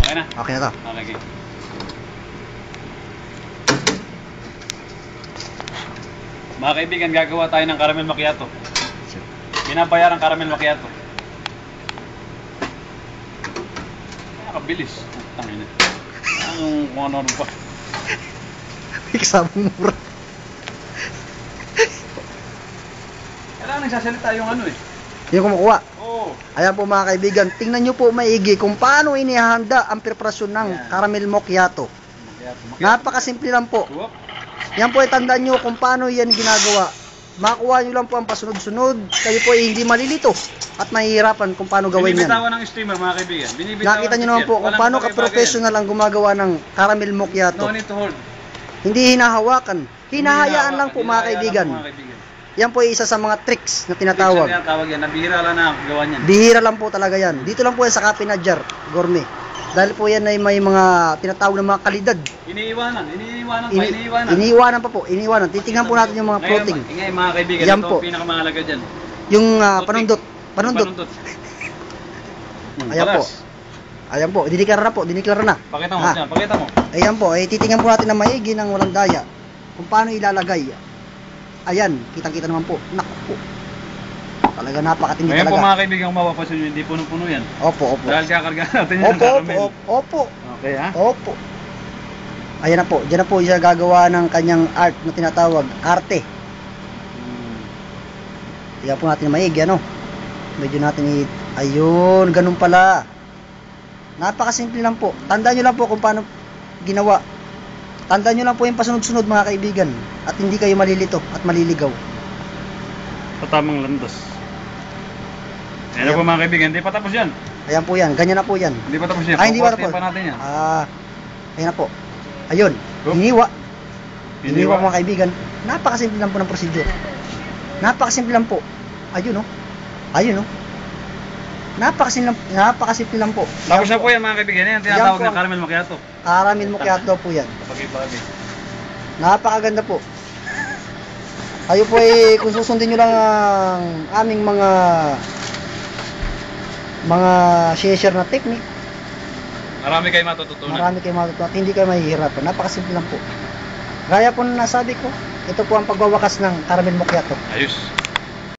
Okay na? Okay na to. Okay. Mga kaibigan, gagawa tayo ng caramel macchiato. Binabayarang caramel macchiato. Nakakabilis. Tangina. Anong kung ano pa? Kasama mura. Kailangan nagsasalita yung ano eh. Yung kumukuha. Oo. Ayan po mga kaibigan, tingnan nyo po maigi kung paano inihanda ang preparasyon ng caramel macchiato. Napakasimple lang po. Yan po ay tandaan nyo kung paano yan ginagawa. Makuha nyo lang po ang pasunod-sunod. Kayo po ay hindi malilito at mahihirapan kung paano gawin yan. Binibitawan ng steamer mga kaibigan. Nakita nyo naman po kung paano ka-professional ang gumagawa ng caramel macchiato. No need to hold. Hindi hinahawakan. Hinahayaan lang po mga kaibigan. Yan po ay isa sa mga tricks na tinatawag. Yan. Nabihira lang na gawa niyan. Bihira lang po talaga yan. Dito lang po yan sa Cafe Nadjar Gourmet. Dahil po yan ay may mga tinatawag na mga kalidad. Iniiwanan pa po. Titingnan po natin yung mga floating. Ngayon mga kaibigan, yan ito po. Pinakamahalaga dyan. Yung panundot. Ayan po. Ayan po. Diniklara na. Pakita mo. Pakita mo. Ayan po. Titingnan po natin na maigi ng walang daya. Kung paano ilalagay. Ayan. Kitang-kita naman po. Naku po. Talaga napakatindi talaga. Ngayon po mga kaibigan, mapapasin nyo, hindi puno-puno yan. Opo. Dahil kakarga natin yan ng caramel. Opo. Okay ha? Opo. Ayan na po. Diyan na po siya gagawa ng kanyang art na tinatawag. Arte. Tingnan po natin maigi, ano? Medyo natin ayun, ganun pala. Napakasimple lang po. Tandaan nyo lang po kung paano ginawa. Tandaan nyo lang po yung pasunod-sunod mga kaibigan. At hindi kayo malilito at maliligaw. Sa tamang landas. Ayan po mga kaibigan, hindi pa tapos yan. Ayan po yan, ganyan na po yan. Hindi pa tapos yan. Ay, hindi pa tapos. Pa natin yan. Ayan na po. Ayun, hiniwa mga kaibigan. Napakasimple lang po ng procedure. Napakasimple lang po. Ayun o. Napakasimple lang po. Tapos na po yan mga kaibigan. Yan tinatawag na caramel macchiato. Caramel macchiato po yan. Pagi-pagi. Napakaganda po. Kayo po ay kung susundin nyo lang ang aming mga share na technique. Marami kayo matututunan. At hindi kayo mahihirapan. Napakasimple lang po. Gaya po na nasabi ko, ito po ang pagwawakas ng caramel macchiato. Ayos.